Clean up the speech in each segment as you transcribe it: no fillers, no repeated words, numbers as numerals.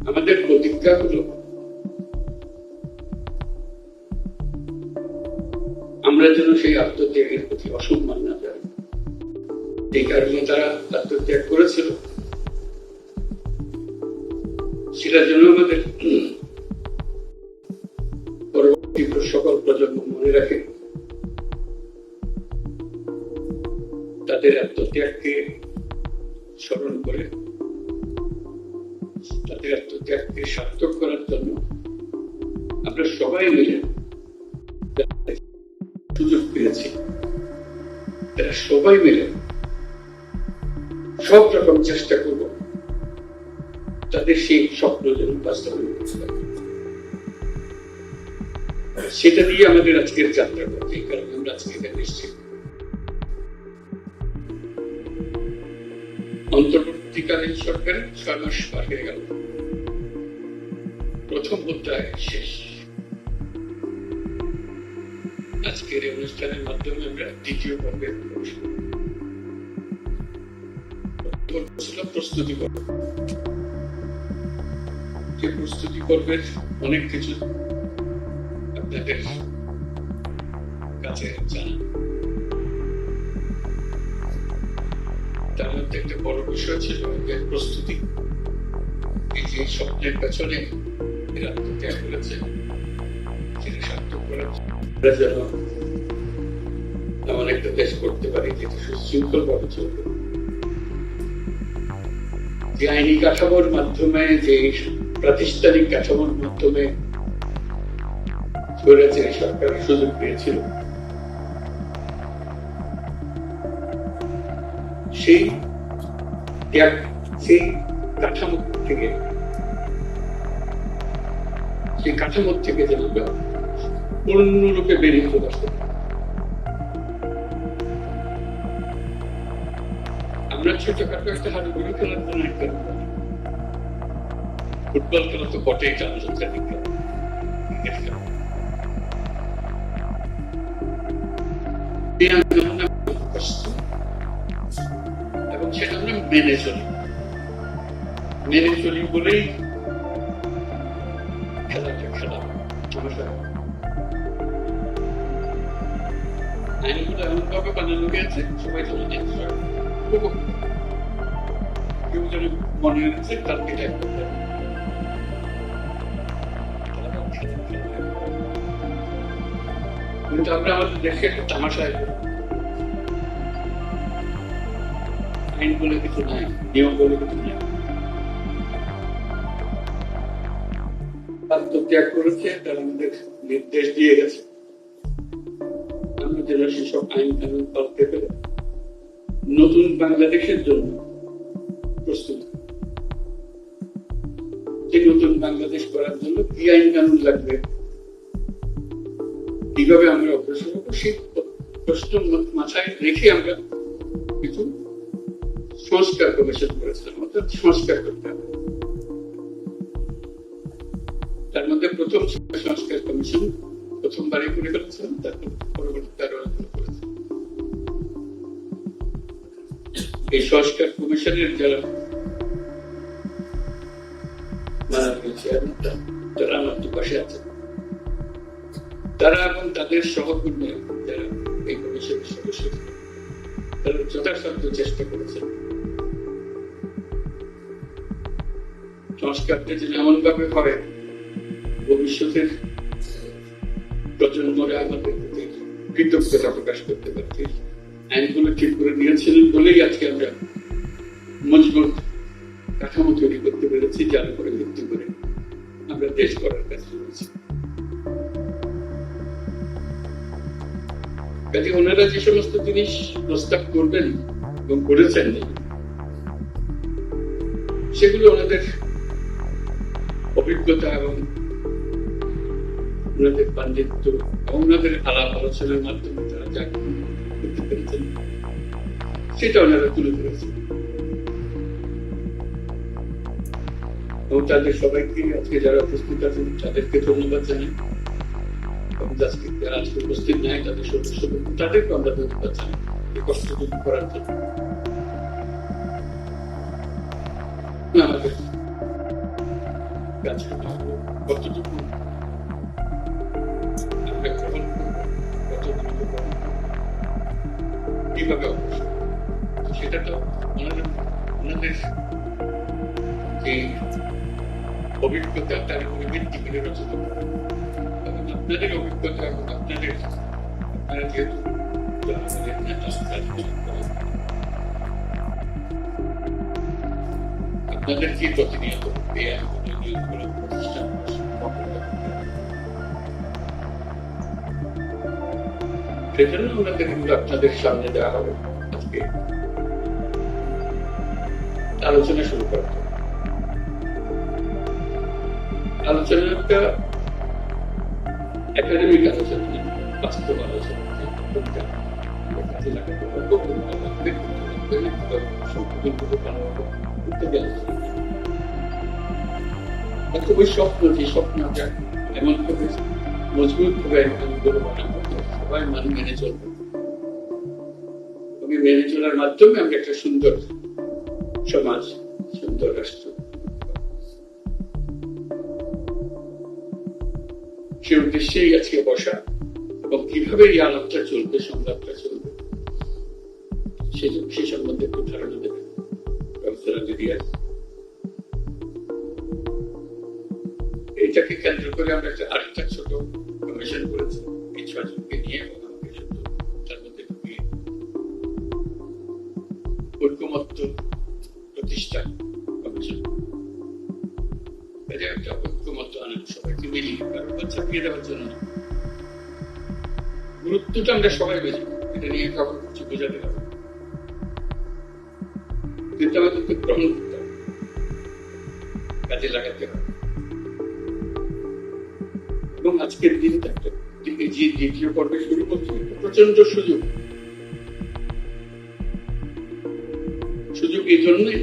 আমাদের প্রতিজ্ঞা হলো আমরা যেন সেই আত্মত্যাগের প্রতি অসম্মান না জানি। এই কারণে তারা আত্মত্যাগ করেছিল, সেটার জন্য আমাদের পরবর্তী সকল প্রজন্ম মনে রাখে তাদের আত্মত্যাগকে স্মরণ করে তাদের আত্মত্যাগকে সার্থক করার জন্য আমরা সবাই মিলে সুযোগ পেয়েছি, তারা সবাই মিলে সব রকম চেষ্টা করব তাদের সেই স্বপ্ন যেন বাস্তবায়ন করতে পারে। সেটা দিয়ে আমাদের আজকের যাত্রা করতে, এই কারণে আমরা আজকে এখানে এসেছি। অন্তর্বর্তীকালীন সরকারের 6 মাস পার হয়ে গেল, প্রথম অধ্যায় শেষ। আজকের এই অনুষ্ঠানের মাধ্যমে আমরা দ্বিতীয় পর্বে ছিল প্রস্তুতি পর্ব। যে প্রস্তুতি পর্বের অনেক কিছু আপনাদের কাছে জানা, তার মধ্যে একটা বড় বিষয় ছিল যে প্রস্তুতি। এই যে স্বপ্নের পেছনে এরা আত্মত্যাগ করেছে, সেটা সার্থক করার যেন এমন একটা দেশ করতে পারি যেটা সুশৃঙ্খল ভাবে চলবে, যে আইনি কাঠামোর মাধ্যমে, যে প্রাতিষ্ঠানিক কাঠামোর মাধ্যমে স্বৈরাচারী সরকার সুযোগ পেয়েছিল, সেই কাঠামো থেকে যেন পূর্ণরূপে বেরিয়ে চলে আসতে। আমরা ছোটখাটো একটা হাডুগুড়ি খেলার জন্য একটা ফুটবল খেলা তো বটে, এটা আন্তর্জাতিক খেলা, এবং সেটা আমরা মেনে চলি বলেই খেলা আইনগুলো এমন ভাবে বানানো গিয়েছে সবাই চলে যেতে কেউ যেন মনে হচ্ছে তার দিকে কিন্তু আমরা আমাদের দেশে একটা তামাশায় আইন বলে কিছু নাই, নিয়ম বলে কিছু নাই। আত্মত্যাগ করেছে, তারা আমাদের নির্দেশ দিয়ে গেছে, আমরা যেন সেসব আইন কানুন পালতে পেরে নতুন বাংলাদেশের জন্য প্রস্তুত। যে নতুন বাংলাদেশ করার জন্য কি আইন কানুন লাগবে, কিভাবে আমরা অগ্রসর হবো, সেই প্রশ্ন মাথায় রেখে আমরা কিছু সংস্কার কমিশন করেছিলাম, অর্থাৎ সংস্কার করতে হবে। তার মধ্যে প্রথম সংস্কার কমিশন প্রথমবারই করে ফেলেছিলাম, তারপর পরবর্তীতে আরো করেছে। এই সংস্কার কমিশনের যারা মারা গেছে, যারা আমার দুপাশে আছে, তারা এবং তাদের সহকর্মী যারা এই কমিশনের সদস্য, তারা যথাসাধ্য চেষ্টা করেছেন সংস্কারটা যেন এমন ভাবে হয় ভবিষ্যতের প্রজন্মরা আমাদের প্রতি কৃতজ্ঞতা প্রকাশ করতে পারছে। আইনগুলো ঠিক করে নিয়েছিলেন বলেই আজকে আমরা মজবুত কাঠামো তৈরি করতে পেরেছি, যার উপরে ভিত্তি করে আমরা দেশ করার কাজ করেছি। কাজে ওনারা যে সমস্ত জিনিস প্রস্তাব করবেন এবং করেছেন, সেগুলো ওনাদের অভিজ্ঞতা এবং ওনাদের পাণ্ডিত্য এবং ওনাদের আলাপ আলোচনার মাধ্যমে তারা যা করতে পেরেছেন সেটা ওনারা তুলে ধরেছেন। এবং তাদের সবাইকে আজকে যারা উপস্থিত আছেন তাদেরকে ধন্যবাদ জানাই, এবং যারা আজকে উপস্থিত নাই তাদের সদস্য তাদেরকে আমরা ধন্যবাদ জানাই এই কষ্টটুকু করার জন্য। আমাদের কাজ করতে হবে, কতটুকু আমরা গ্রহণ করবো, কতটুকু গ্রহণ করবো, কিভাবে অগ্রসর, সেটা তো ওনাদের যে অভিজ্ঞতা তার উপরে ভিত্তি করে রচিত। এবং আপনাদের অভিজ্ঞতা এবং আপনারা যেহেতু আপনাদেরকে প্রতিনিয়ত প্রতিষ্ঠান সেজন্য ওনাদের কিন্তু আপনাদের সামনে দেওয়া হবে আজকে আলোচনা শুরু করা হবে। আলোচনাটা একাডেমিক আলোচনা, বাস্তব আলোচনা, কাজে লাগাতে খুবই স্বপ্ন, যে স্বপ্ন আমরা এমন ভাবে মজবুত ভাবে বানাবো সবাই মানুষ মেনে চলবে, মেনে চলার মাধ্যমে আমরা একটা সুন্দর সমাজ, সুন্দর রাষ্ট্র, সে উদ্দেশ্যেই আজকে বসা। এবং কিভাবে এই আলাপটা চলবে, সংলাপটা চলবে, সে সম্বন্ধে একটু ধারণা দেবেন প্রফেসর আজরিয়াস। এইটাকে কেন্দ্র করে আমরা আরেকটা ছোট কমিশন করেছি এই 6 জনকে নিয়ে, এবং আমাকে শুধু তার মধ্যে ঢুকিয়ে ঐক্যমত্য প্রতিষ্ঠা কমিশন, একটা ঐক্যমত্য আনেন সবাইকে মিলিয়ে, কারণ ছাপিয়ে দেওয়ার জন্য গুরুত্বটা আমরা সবাই বুঝি, এটা নিয়ে কাউকে কিছু বোঝাতে হবে, কিন্তু আমাদেরকে গ্রহণ করতে হবে, কাজে লাগাতে হবে। এবং আজকের দিনটা যে দ্বিতীয় পর্বে শুরু করছে, প্রচন্ড সুযোগ এই জন্যই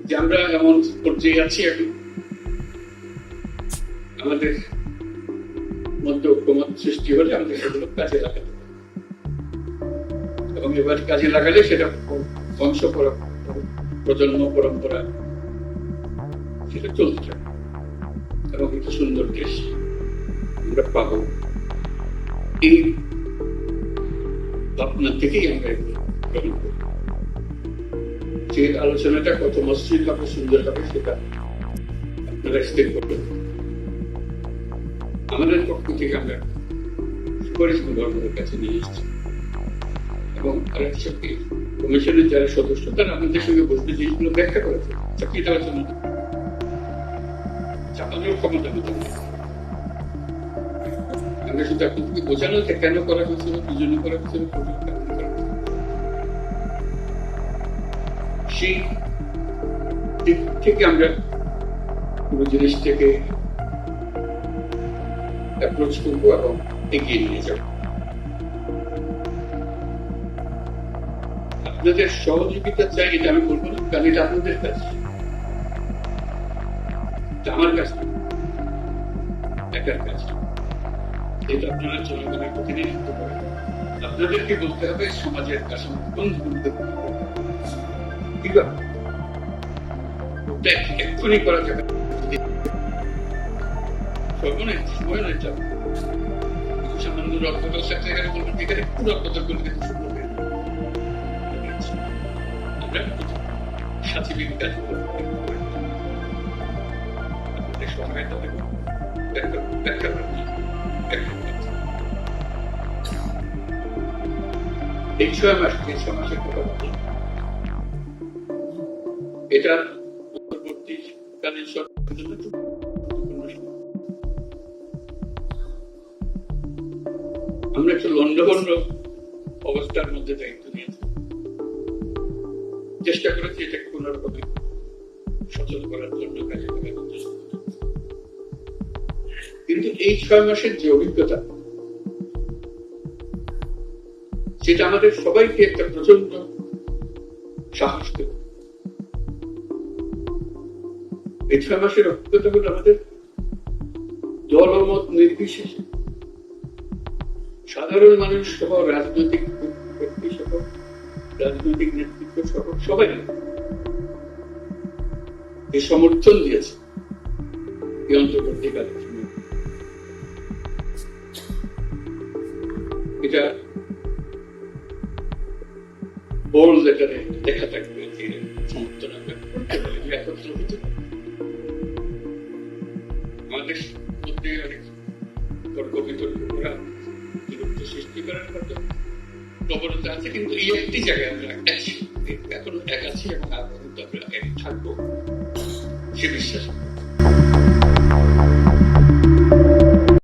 যে আমরা এমন পর্যায়ে আছি এখন, আমাদের মধ্যে ঐক্যমত সৃষ্টি হলে আমরা সেগুলো কাজে লাগাতে পারি, এবং এবার কাজে লাগালে সেটা বংশ প্রজন্ম পরম্পরা সেটা চলতে থাকে, এবং একটা সুন্দর দেশ আমরা পাব। এই ভাবনা থেকেই আমরা গ্রহণ করি। যে আলোচনাটা কত মসৃণ হবে, সুন্দর হবে, সেটা আপনারা স্থির করবেন। আমাদের পক্ষ থেকে আমরা সুপারিশ গভর্নরের কাছে নিয়ে এসেছি, এবং আরেকটি সত্যি কমিশনের যারা সদস্য তারা আমাদের সঙ্গে বসতে জিনিসগুলো ব্যাখ্যা করেছে, চাকরি দেওয়ার জন্য চাপানোর ক্ষমতা হতে হবে। আমরা শুধু আপনাদেরকে বোঝানো যে কেন করা হয়েছিল, কি জন্য করা হয়েছিল, সেই দিক থেকে আমরা পুরো জিনিসটাকে অ্যাপ্রোচ করবো এবং এগিয়ে নিয়ে যাব। আপনাদের সহযোগিতা চাই, এটা আমি বলবো না, কারণ এটা আপনাদের কাজ, আমার কাজ না, একার কাজ। এটা আপনারা জনগণের প্রতিনিধিত্ব করেন, আপনাদেরকে বলতে হবে সমাজের কাঠামো কোন এক্ষুনি করা যাবে, সর্বনিম্ন সময় নয় যাবে। সামান্য রক্তদল সেখানে বলবেন এখানে একটু রক্তদল করলে কিন্তু সুন্দর হয়ে যাবে। আমরা সাথীবিক কাজ আপনাদের সহায়তা দেব, ব্যাখ্যা করবেন। এই 6 মাসের কথা বলছি, এটা পরবর্তীকালীন সরকারের জন্য আমরা একটু লন্ডভন্ড অবস্থার মধ্যে দায়িত্ব নিয়েছি, চেষ্টা করেছি এটাকে কোন রকমে সচল করার জন্য, কাজে লাগানোর জন্য। কিন্তু এই 6 মাসের যে অভিজ্ঞতা, সেটা আমাদের সবাইকে একটা প্রচন্ড সাহস দেবে। এই 6 মাসের অভিজ্ঞতা গুলো আমাদের দলমত নির্বিশেষে সাধারণ মানুষ সহ, রাজনৈতিক ব্যক্তি সহ, রাজনৈতিক নেতৃত্ব সহ সবাই এই সমর্থন দিয়েছে এই অন্তর্বর্তীকালীন সময়। এটা বোল্ড লেটারে দেখা থাকবে যে সমর্থন আমরা করতে পারি, একত্র হতে পারি। আমাদের মধ্যে অনেক তর্ক বিতর্ক করা, দূরত্ব সৃষ্টি করার মতো প্রবণতা আছে, কিন্তু এই একটি জায়গায় আমরা আছি, এখনো এক আছি এবং আরো কিন্তু আমরা এক থাকবো সে বিশ্বাস।